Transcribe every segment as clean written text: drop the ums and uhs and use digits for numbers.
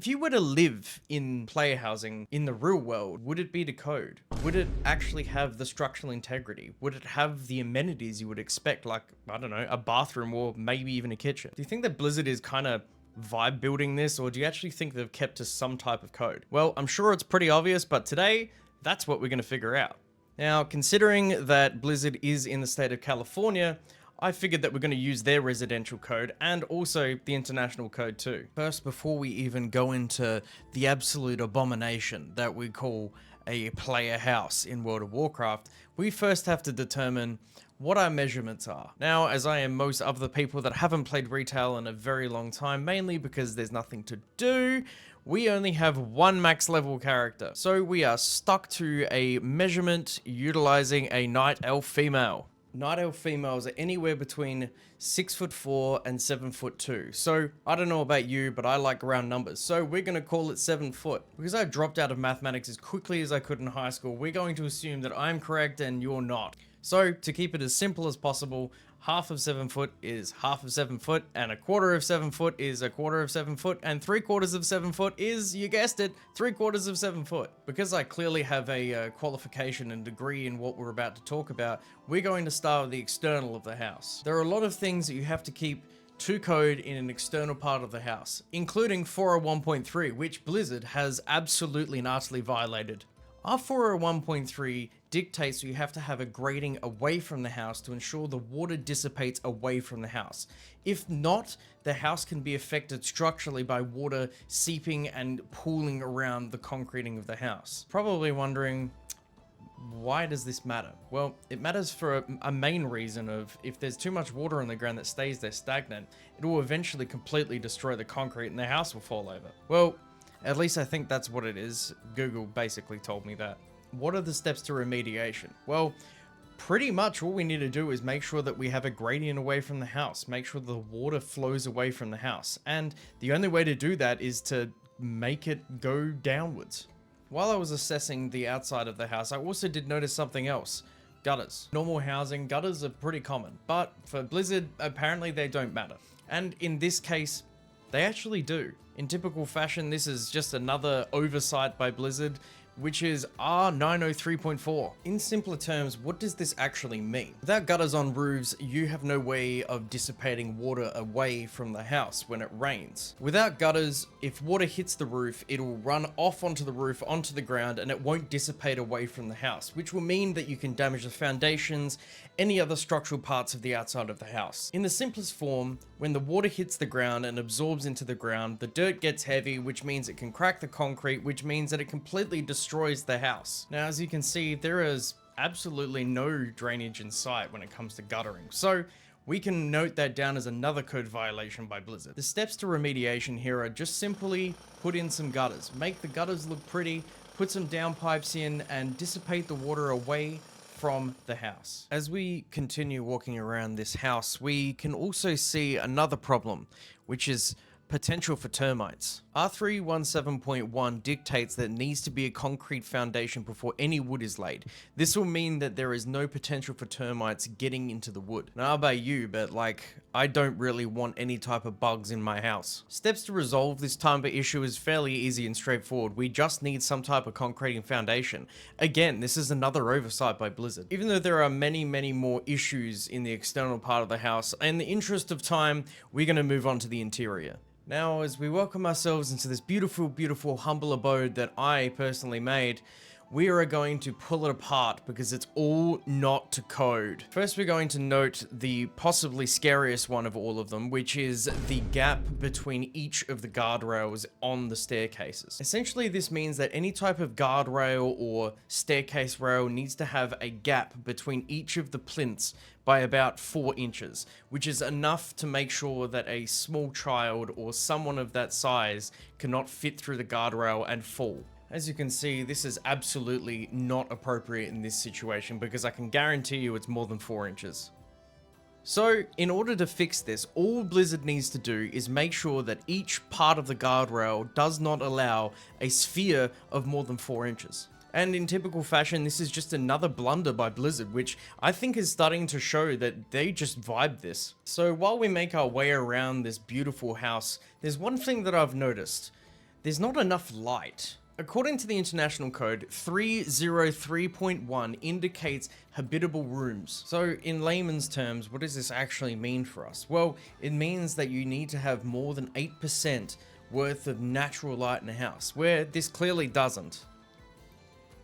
If you were to live in player housing in the real world, would it be to code? Would it actually have the structural integrity? Would it have the amenities you would expect, like, I don't know, a bathroom or maybe even a kitchen? Do you think that Blizzard is kind of vibe building this, or do you actually think they've kept to some type of code? Well, I'm sure it's pretty obvious, but today, that's what we're going to figure out. Now, considering that Blizzard is in the state of California, I figured that we're going to use their residential code and also the international code too. First, before we even go into the absolute abomination that we call a player house in World of Warcraft, we first have to determine what our measurements are. Now, as I am most of the people that haven't played retail in a very long time, mainly because there's nothing to do, we only have one max level character. So we are stuck to a measurement utilizing a night elf female. Night elf females are anywhere between 6'4" and 7'2". So I don't know about you, but I like round numbers. So we're going to call it 7 foot. Because I dropped out of mathematics as quickly as I could in high school, we're going to assume that I'm correct and you're not. So to keep it as simple as possible, half of 7 foot is half of 7 foot, and a quarter of 7 foot is a quarter of 7 foot, and 3/4 of 7 foot is, you guessed it, 3/4 of 7 foot. Because I clearly have a qualification and degree in what we're about to talk about, we're going to start with the external of the house. There are a lot of things that you have to keep to code in an external part of the house, including 401.3, which Blizzard has absolutely and utterly violated. Our 401.3 dictates you have to have a grating away from the house to ensure the water dissipates away from the house. If not, the house can be affected structurally by water seeping and pooling around the concreting of the house. Probably wondering, why does this matter? Well, it matters for a main reason of if there's too much water on the ground that stays there stagnant, it will eventually completely destroy the concrete and the house will fall over. Well, at least I think that's what it is. Google basically told me that. What are the steps to remediation? Well, pretty much all we need to do is make sure that we have a gradient away from the house, make sure the water flows away from the house. And the only way to do that is to make it go downwards. While I was assessing the outside of the house, I also did notice something else. Gutters. Normal housing, gutters are pretty common, but for Blizzard, apparently they don't matter. And in this case, they actually do. In typical fashion, this is just another oversight by Blizzard, which is R903.4. In simpler terms, what does this actually mean? Without gutters on roofs, you have no way of dissipating water away from the house when it rains. Without gutters, if water hits the roof, it'll run off onto the roof, onto the ground, and it won't dissipate away from the house, which will mean that you can damage the foundations, any other structural parts of the outside of the house. In the simplest form, when the water hits the ground and absorbs into the ground, the dirt gets heavy, which means it can crack the concrete, which means that it completely destroys the house. Now, as you can see, there is absolutely no drainage in sight when it comes to guttering. So we can note that down as another code violation by Blizzard. The steps to remediation here are just simply put in some gutters, make the gutters look pretty, put some downpipes in, and dissipate the water away from the house. As we continue walking around this house, we can also see another problem, which is potential for termites. R317.1 dictates that it needs to be a concrete foundation before any wood is laid. This will mean that there is no potential for termites getting into the wood. Now, I don't know about you, but I don't really want any type of bugs in my house. Steps to resolve this type of issue is fairly easy and straightforward. We just need some type of concreting foundation. Again, this is another oversight by Blizzard. Even though there are many more issues in the external part of the house, in the interest of time, we're going to move on to the interior. Now, as we welcome ourselves into this beautiful, humble abode that I personally made, we are going to pull it apart because it's all not to code. First, we're going to note the possibly scariest one of all of them, which is the gap between each of the guardrails on the staircases. Essentially, this means that any type of guardrail or staircase rail needs to have a gap between each of the plinths by about 4 inches, which is enough to make sure that a small child or someone of that size cannot fit through the guardrail and fall. As you can see, this is absolutely not appropriate in this situation because I can guarantee you it's more than 4 inches. So, in order to fix this, all Blizzard needs to do is make sure that each part of the guardrail does not allow a sphere of more than 4 inches. And in typical fashion, this is just another blunder by Blizzard, which I think is starting to show that they just vibe this. So while we make our way around this beautiful house, there's one thing that I've noticed. there's not enough light. According to the international code, 303.1 indicates habitable rooms. So in layman's terms, what does this actually mean for us? Well, it means that you need to have more than 8% worth of natural light in a house, where this clearly doesn't.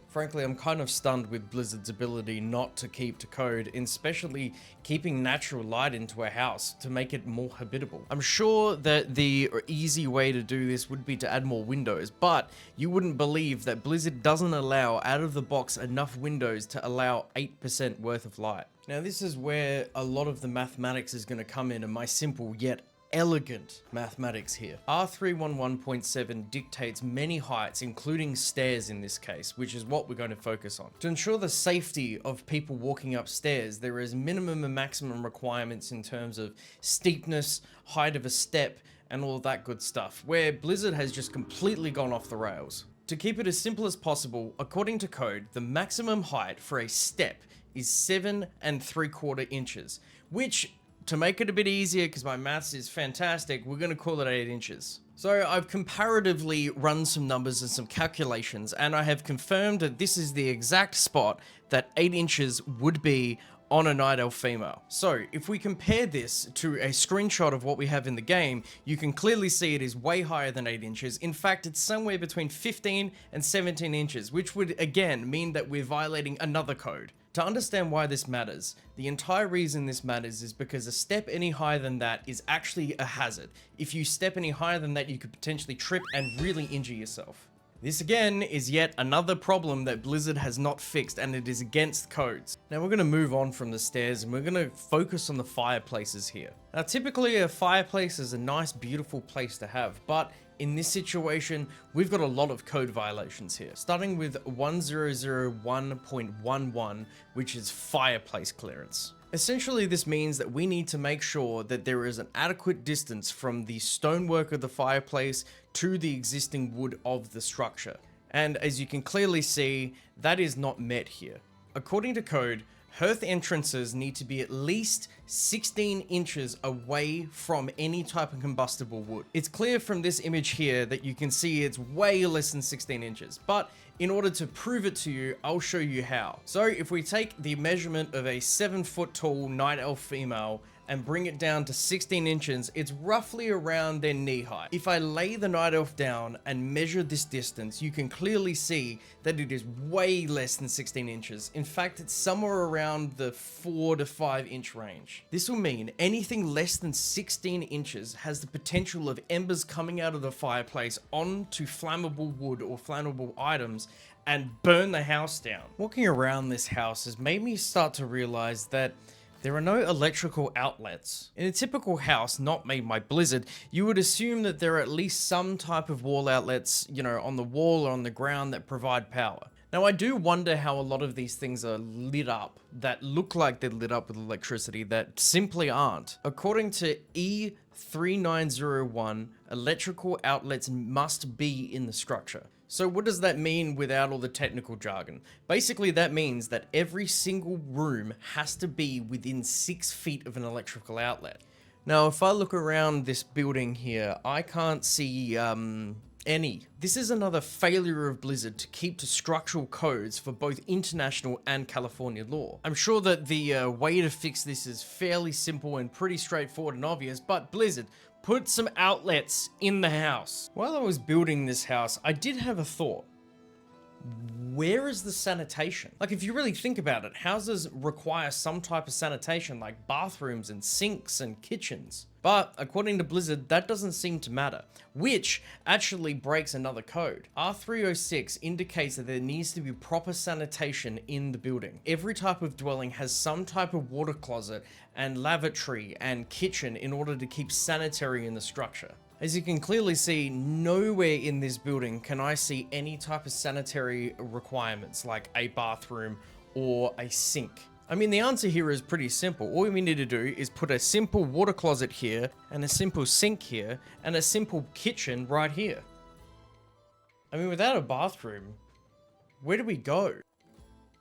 Frankly, I'm kind of stunned with Blizzard's ability not to keep to code, and especially keeping natural light into a house to make it more habitable. I'm sure that the easy way to do this would be to add more windows, but you wouldn't believe that Blizzard doesn't allow out of the box enough windows to allow 8% worth of light. Now this is where a lot of the mathematics is going to come in, and my simple yet elegant mathematics here. R311.7 dictates many heights, including stairs in this case, which is what we're going to focus on. To ensure the safety of people walking upstairs, there is minimum and maximum requirements in terms of steepness, height of a step, and all that good stuff, where Blizzard has just completely gone off the rails. To keep it as simple as possible, according to code, the maximum height for a step is 7 3/4 inches, which, to make it a bit easier, because my maths is fantastic, we're going to call it 8 inches. So I've comparatively run some numbers and some calculations, and I have confirmed that this is the exact spot that 8 inches would be on a night elf female. So if we compare this to a screenshot of what we have in the game, you can clearly see it is way higher than 8 inches. In fact, it's somewhere between 15 and 17 inches, which would again mean that we're violating another code. To understand why this matters, the entire reason this matters is because a step any higher than that is actually a hazard. If you step any higher than that, you could potentially trip and really injure yourself. This again is yet another problem that Blizzard has not fixed, and it is against codes. Now we're going to move on from the stairs and we're going to focus on the fireplaces here. Now typically a fireplace is a nice beautiful place to have, but in this situation, we've got a lot of code violations here, starting with 1001.11, which is fireplace clearance. Essentially, this means that we need to make sure that there is an adequate distance from the stonework of the fireplace to the existing wood of the structure. And as you can clearly see, that is not met here. According to code, hearth entrances need to be at least 16 inches away from any type of combustible wood. It's clear from this image here that you can see it's way less than 16 inches, but in order to prove it to you, I'll show you how. So if we take the measurement of a 7-foot tall night elf female and bring it down to 16 inches, it's roughly around their knee height. If I lay the night elf down and measure this distance, you can clearly see that it is way less than 16 inches. In fact, it's somewhere around the 4 to 5 inch range. This will mean anything less than 16 inches has the potential of embers coming out of the fireplace onto flammable wood or flammable items and burn the house down. Walking around this house has made me start to realize that there are no electrical outlets. In a typical house not made by Blizzard, you would assume that there are at least some type of wall outlets, you know, on the wall or on the ground that provide power. Now I do wonder how a lot of these things are lit up that look like they're lit up with electricity that simply aren't. According to E3901, electrical outlets must be in the structure. So what does that mean without all the technical jargon? Basically that means that every single room has to be within 6 feet of an electrical outlet. Now if I look around this building here, I can't see any. This is another failure of Blizzard to keep to structural codes for both international and California law. I'm sure that the way to fix this is fairly simple and pretty straightforward and obvious, but Blizzard, put some outlets in the house. While I was building this house, I did have a thought. Where is the sanitation? Like, if you really think about it, houses require some type of sanitation, like bathrooms and sinks and kitchens. But according to Blizzard, that doesn't seem to matter, which actually breaks another code. R306 indicates that there needs to be proper sanitation in the building. Every type of dwelling has some type of water closet and lavatory and kitchen in order to keep sanitary in the structure. As you can clearly see, nowhere in this building can I see any type of sanitary requirements like a bathroom or a sink. I mean, the answer here is pretty simple. All we need to do is put a simple water closet here and a simple sink here and a simple kitchen right here. I mean, without a bathroom, where do we go?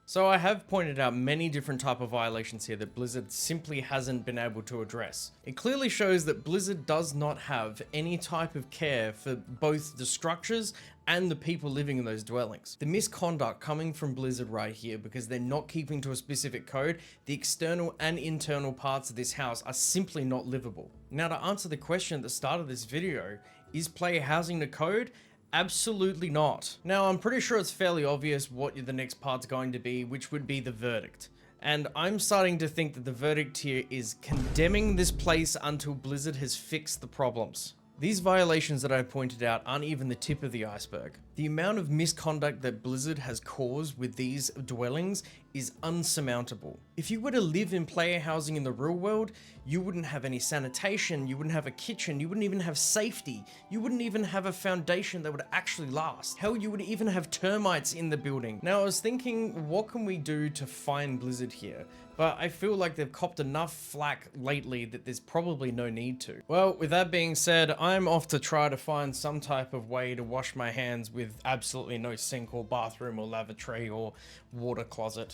So I have pointed out many different type of violations here that Blizzard simply hasn't been able to address. It clearly shows that Blizzard does not have any type of care for both the structures and the people living in those dwellings. The misconduct coming from Blizzard right here, because they're not keeping to a specific code, the external and internal parts of this house are simply not livable. Now, to answer the question at the start of this video, is player housing the code? Absolutely not. Now, I'm pretty sure it's fairly obvious what the next part's going to be, which would be the verdict. And I'm starting to think that the verdict here is condemning this place until Blizzard has fixed the problems. These violations that I pointed out aren't even the tip of the iceberg. The amount of misconduct that Blizzard has caused with these dwellings is unsurmountable. If you were to live in player housing in the real world, you wouldn't have any sanitation, you wouldn't have a kitchen, you wouldn't even have safety, you wouldn't even have a foundation that would actually last. Hell, you would even have termites in the building. Now, I was thinking, what can we do to find Blizzard here? But I feel like they've copped enough flack lately that there's probably no need to. Well, with that being said, I'm off to try to find some type of way to wash my hands with absolutely no sink or bathroom or lavatory or water closet.